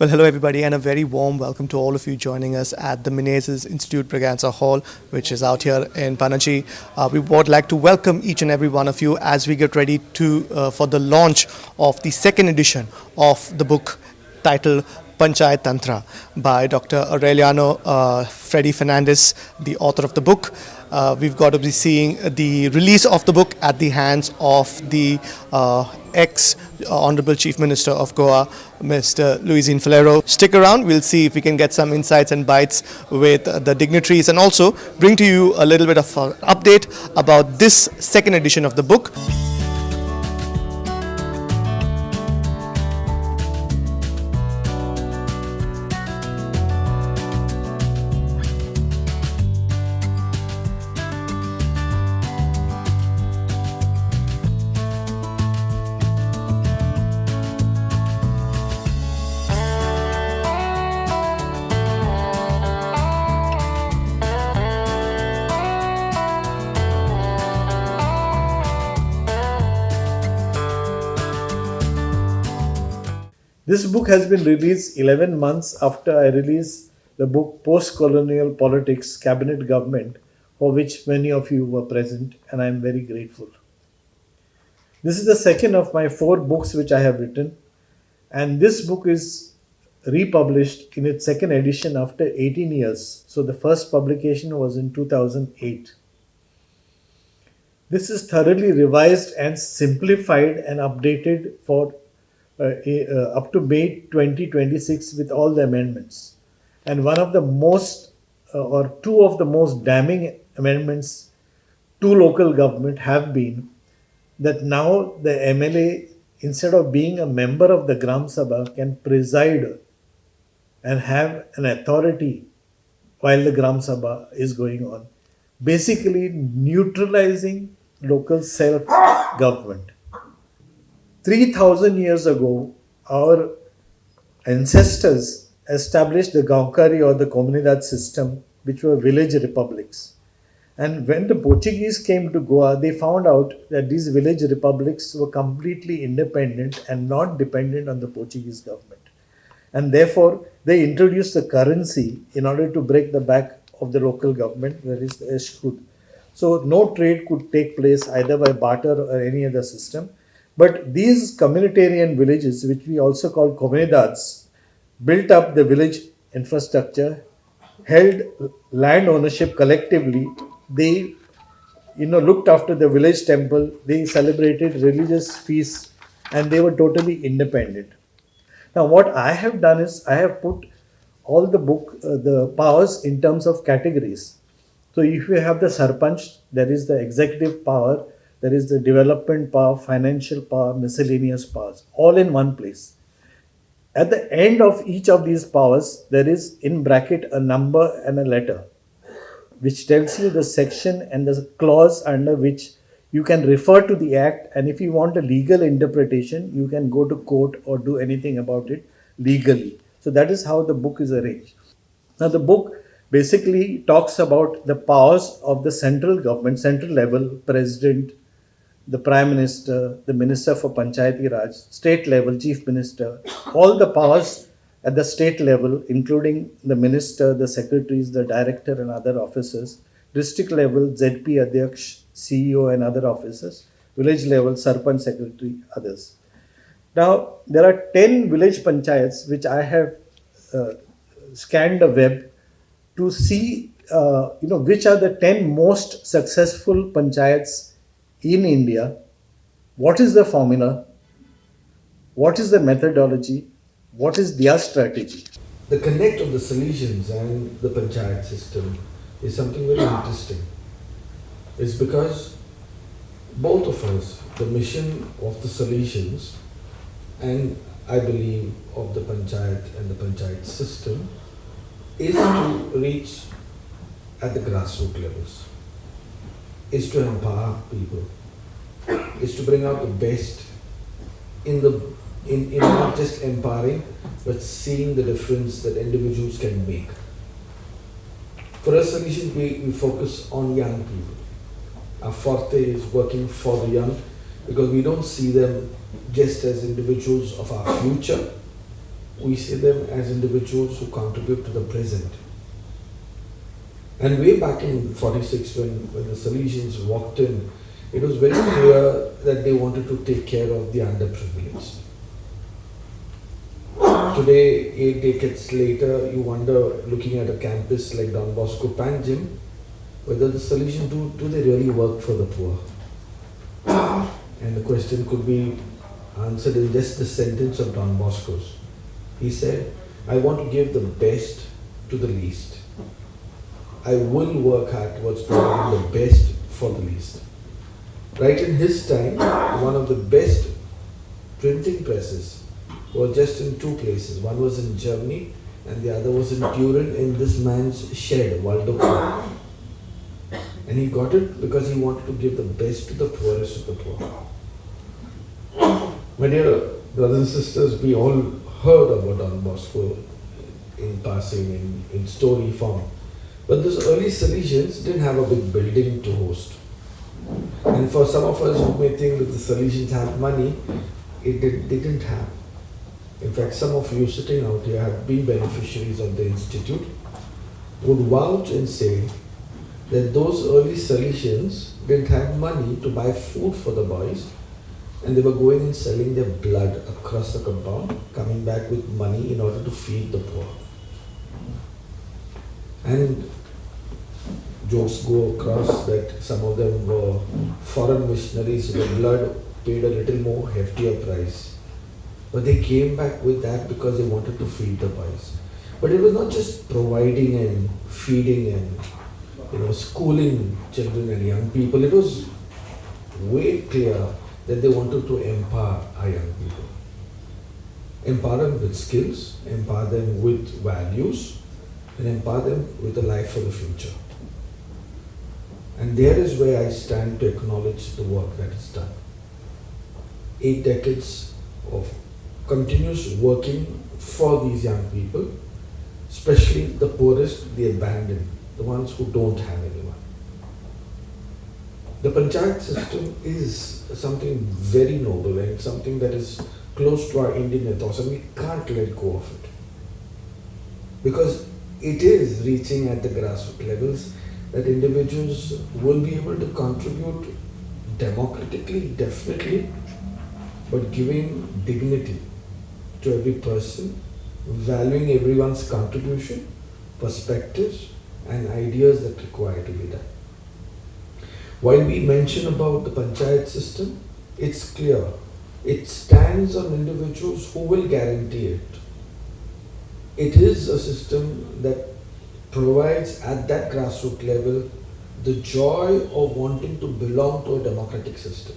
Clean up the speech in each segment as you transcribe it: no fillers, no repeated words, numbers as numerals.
Well, hello everybody, and a very warm welcome to all of you joining us at the Menezes Institute Braganza Hall, which is out here in Panaji. We would like to welcome each and every one of you as we get ready to for the launch of the second edition of the book titled Panchayatantra by Dr. Aureliano Freddy Fernandes, the author of the book. We've got to be seeing the release of the book at the hands of the ex-Honorable Chief Minister of Goa, Mr. Luisine Falero. Stick around, we'll see if we can get some insights and bites with the dignitaries and also bring to you a little bit of an update about this second edition of the book. This book has been released 11 months after I released the book Post-Colonial Politics Cabinet Government, for which many of you were present, and I am very grateful. This is the second of my 4 books which I have written, and this book is republished in its second edition after 18 years. So the first publication was in 2008. This is thoroughly revised and simplified and updated for up to May 2026 with all the amendments. And one of the most or two of the most damning amendments to local government have been that now the MLA, instead of being a member of the Gram Sabha, can preside and have an authority while the Gram Sabha is going on, basically neutralizing local self-government. 3,000 years ago, our ancestors established the Gaukari or the Comunidad system, which were village republics. And when the Portuguese came to Goa, they found out that these village republics were completely independent and not dependent on the Portuguese government. And therefore, they introduced the currency in order to break the back of the local government, that is the Eshkud. So no trade could take place either by barter or any other system. But these communitarian villages, which we also call comunidades, built up the village infrastructure, held land ownership collectively. They, looked after the village temple. They celebrated religious feasts, and they were totally independent. Now, what I have done is I have put all the powers in terms of categories. So, if you have the sarpanch, that is the executive power. There is the development power, financial power, miscellaneous powers, all in one place. At the end of each of these powers, there is in bracket a number and a letter, which tells you the section and the clause under which you can refer to the act. And if you want a legal interpretation, you can go to court or do anything about it legally. So that is how the book is arranged. Now, the book basically talks about the powers of the central government, central level, president, the Prime Minister, the Minister for Panchayati Raj, state level, Chief Minister, all the powers at the state level, including the Minister, the Secretaries, the Director and other officers, district level, ZP Adhyaksh, CEO and other officers, village level, Sarpanch Secretary, others. Now, there are 10 village panchayats which I have scanned the web to see, which are the 10 most successful panchayats in India. What is the formula? What is the methodology? What is their strategy? The connect of the Salesians and the Panchayat system is something very interesting. It's because both of us, the mission of the Salesians and I believe of the Panchayat and the Panchayat system is to reach at the grassroots levels, is to empower people, is to bring out the best in not just empowering, but seeing the difference that individuals can make. For us Salesians, we focus on young people. Our forte is working for the young because we don't see them just as individuals of our future, we see them as individuals who contribute to the present. And way back in 46, when the Salesians walked in, it was very clear that they wanted to take care of the underprivileged. Today, 8 decades later, you wonder, looking at a campus like Don Bosco Panjim, whether the Salesians do they really work for the poor? And the question could be answered in just the sentence of Don Bosco's. He said, I want to give the best to the least. I will work hard towards providing the best for the least. Right in his time, one of the best printing presses was just in two places. One was in Germany and the other was in Turin in this man's shed, Waldorf. And he got it because he wanted to give the best to the poorest of the poor. My dear brothers and sisters, we all heard about Don Bosco in passing, in story form. But those early Salesians didn't have a big building to host. And for some of us who may think that the Salesians have money, they didn't have. In fact, some of you sitting out here have been beneficiaries of the institute, would vouch and say that those early Salesians didn't have money to buy food for the boys, and they were going and selling their blood across the compound, coming back with money in order to feed the poor. And jokes go across that some of them were foreign missionaries, so the blood paid a little more heftier price. But they came back with that because they wanted to feed the boys. But it was not just providing and feeding and schooling children and young people. It was way clear that they wanted to empower our young people. Empower them with skills, empower them with values, and empower them with a life for the future. And there is where I stand to acknowledge the work that is done. 8 decades of continuous working for these young people, especially the poorest, the abandoned, the ones who don't have anyone. The Panchayat system is something very noble and something that is close to our Indian ethos, and we can't let go of it. Because it is reaching at the grassroots levels that individuals will be able to contribute democratically, definitely, but giving dignity to every person, valuing everyone's contribution, perspectives, and ideas that require to be done. While we mention about the Panchayat system, it's clear. It stands on individuals who will guarantee it. It is a system that provides at that grassroots level the joy of wanting to belong to a democratic system.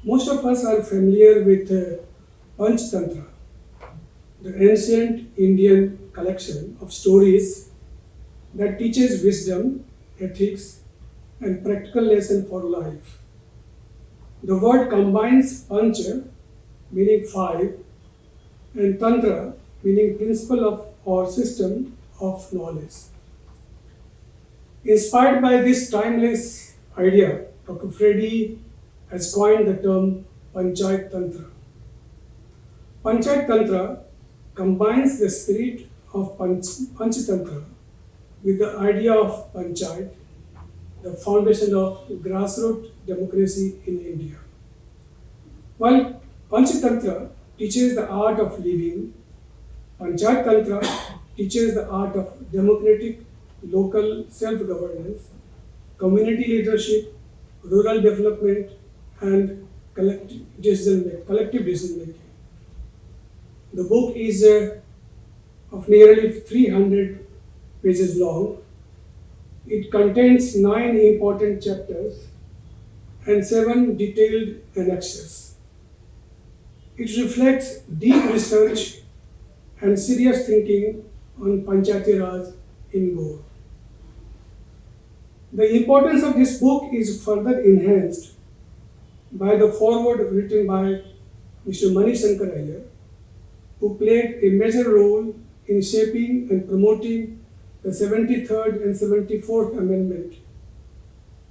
Most of us are familiar with Panchayatantra, the ancient Indian collection of stories that teaches wisdom, ethics, and practical lesson for life. The word combines Pancha, meaning 5, and Tantra, meaning principle of or system of knowledge. Inspired by this timeless idea, Dr. Freddy has coined the term Panchayatantra. Panchayatantra combines the spirit of Panchatantra with the idea of Panchayat, the foundation of grassroots democracy in India. While Panchatantra teaches the art of living, Panchayatantra teaches the art of democratic local self-governance, community leadership, rural development, and collective decision-making. The book is of nearly 300 pages long. It contains 9 important chapters and 7 detailed annexes. It reflects deep research and serious thinking on Panchayati Raj in Goa. The importance of this book is further enhanced by the foreword written by Mr. Manish Shankar Iyer, who played a major role in shaping and promoting the 73rd and 74th Amendment,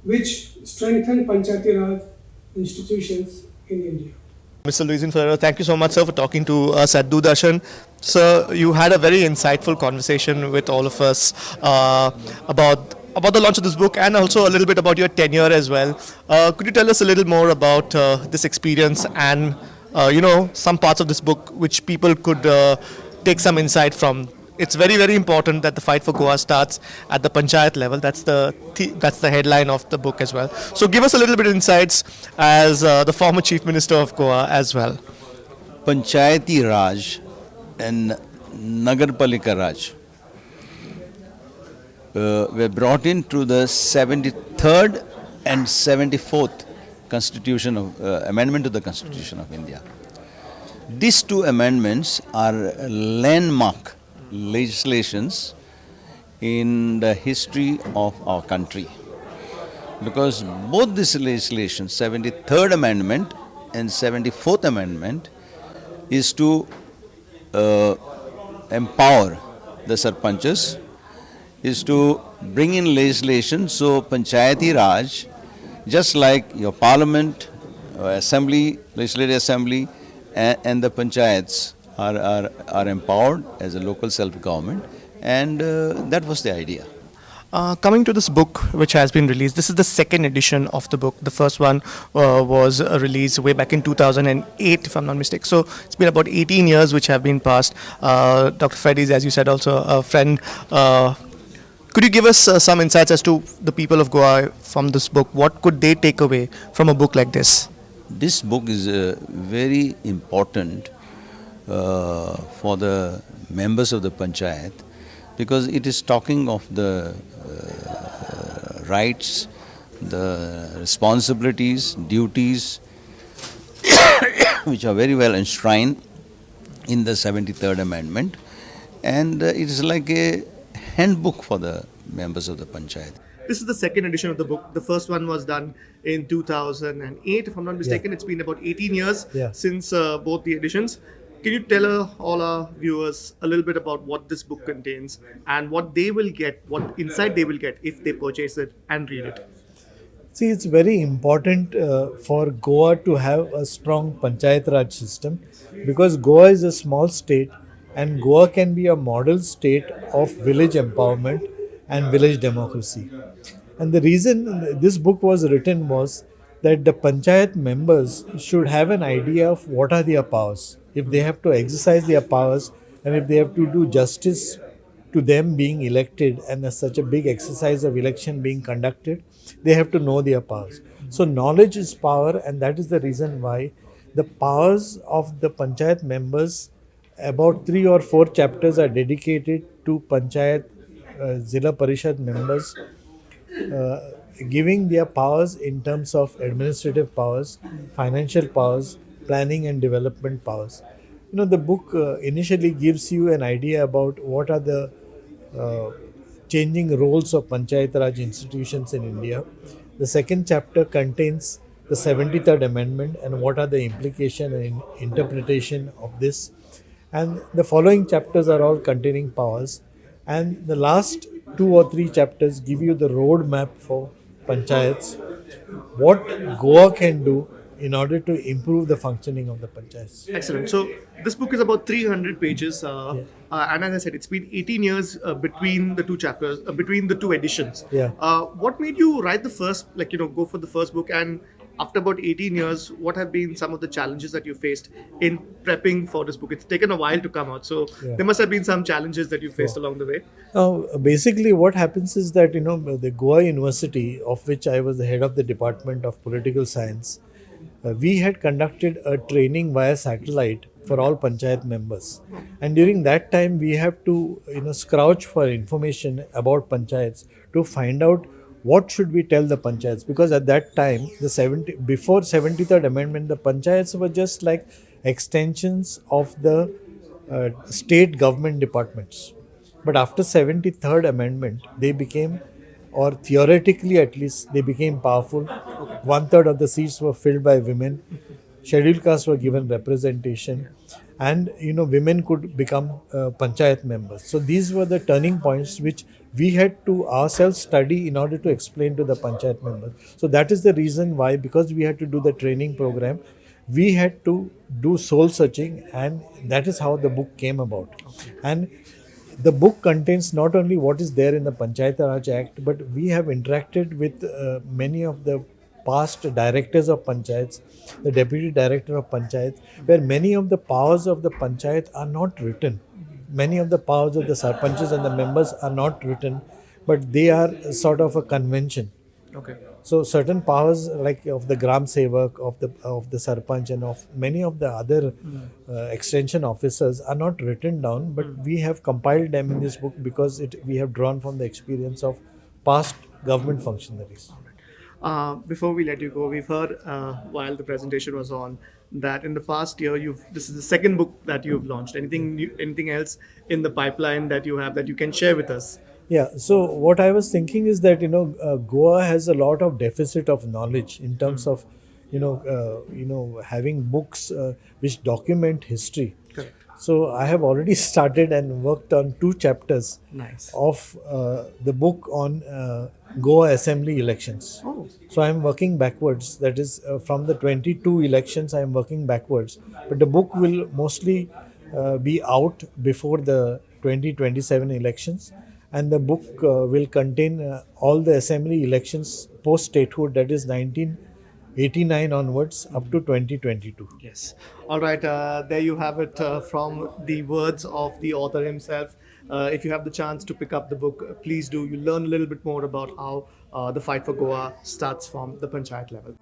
which strengthened Panchayati Raj institutions in India. Mr. Luisin Ferreira, thank you so much, sir, for talking to us at Doordarshan. Sir, you had a very insightful conversation with all of us about the launch of this book and also a little bit about your tenure as well. Could you tell us a little more about this experience and some parts of this book which people could take some insight from? It's very very important that the fight for Goa starts at the panchayat level. That's the headline of the book as well. So give us a little bit of insights as the former chief minister of Goa as well. Panchayati Raj and Nagarpalika Raj were brought into the 73rd and 74th Constitution of Amendment to the Constitution of India. These two amendments are landmark legislations in the history of our country, because both these legislations, 73rd Amendment and 74th Amendment, is to empower the sarpanchas, is to bring in legislation so Panchayati Raj, just like your parliament, assembly, legislative assembly, and the panchayats are empowered as a local self-government, and that was the idea. Coming to this book, which has been released, this is the second edition of the book. The first one was released way back in 2008, if I'm not mistaken. So it's been about 18 years which have been passed. Dr. Freddy is, as you said, also a friend. Could you give us some insights as to the people of Goa from this book? What could they take away from a book like this? This book is very important for the members of the panchayat, because it is talking of the rights, the responsibilities, duties which are very well enshrined in the 73rd Amendment, and it is like a handbook for the members of the panchayat. This is the second edition of the book. The first one was done in 2008, if I'm not mistaken. Yeah. It's been about 18 years since both the editions. Can you tell all our viewers a little bit about what this book contains and what they will get, what insight they will get if they purchase it and read it? See, it's very important for Goa to have a strong Panchayat Raj system, because Goa is a small state and Goa can be a model state of village empowerment and village democracy. And the reason this book was written was that the Panchayat members should have an idea of what are their powers. If they have to exercise their powers and if they have to do justice to them being elected and as such a big exercise of election being conducted, they have to know their powers. So knowledge is power, and that is the reason why the powers of the Panchayat members, about 3 or 4 chapters are dedicated to Panchayat Zilla Parishad members, giving their powers in terms of administrative powers, financial powers, planning and development powers. The book initially gives you an idea about what are the changing roles of Panchayat Raj institutions in India. The second chapter contains the 73rd Amendment and what are the implication and interpretation of this. And the following chapters are all containing powers. And the last 2 or 3 chapters give you the roadmap for panchayats, what Goa can do in order to improve the functioning of the panchayats. Excellent. So this book is about 300 pages, and as I said, it's been 18 years between the two chapters, between the two editions. Yeah. What made you write the first, go for the first book? And after about 18 years, what have been some of the challenges that you faced in prepping for this book? It's taken a while to come out, so there must have been some challenges that you faced along the way. Basically, what happens is that, the Goa University, of which I was the head of the Department of Political Science, we had conducted a training via satellite for all panchayat members, and during that time we have to scrouge for information about panchayats to find out what should we tell the panchayats, because at that time before 73rd Amendment, the panchayats were just like extensions of the state government departments, but after 73rd Amendment they became, or theoretically at least, they became powerful. 1/3 of the seats were filled by women. Scheduled castes were given representation, and women could become panchayat members. So these were the turning points which we had to ourselves study in order to explain to the panchayat members. So that is the reason why, because we had to do the training program, we had to do soul searching, and that is how the book came about. And the book contains not only what is there in the Panchayatantra Act, but we have interacted with many of the past directors of panchayats, the deputy director of panchayats, where many of the powers of the panchayat are not written. Many of the powers of the sarpanches and the members are not written, but they are sort of a convention. Okay. So certain powers like of the Gram Sevak, of the Sarpanch, and of many of the other extension officers are not written down, but we have compiled them in this book because we have drawn from the experience of past government functionaries. Before we let you go, we've heard while the presentation was on that in the past year, this is the second book that you've launched. Anything new, anything else in the pipeline that you have that you can share with us? Yeah. So what I was thinking is that Goa has a lot of deficit of knowledge in terms of having books which document history. Correct. So I have already started and worked on 2 chapters Nice. of the book on Goa Assembly elections. Oh. So I am working backwards. That is from the 22 elections I am working backwards. But the book will mostly be out before the 2027 elections, and the book will contain all the assembly elections post statehood, that is 1989 onwards up to 2022. Yes. All right. There you have it from the words of the author himself. If you have the chance to pick up the book, please do. You learn a little bit more about how the fight for Goa starts from the panchayat level.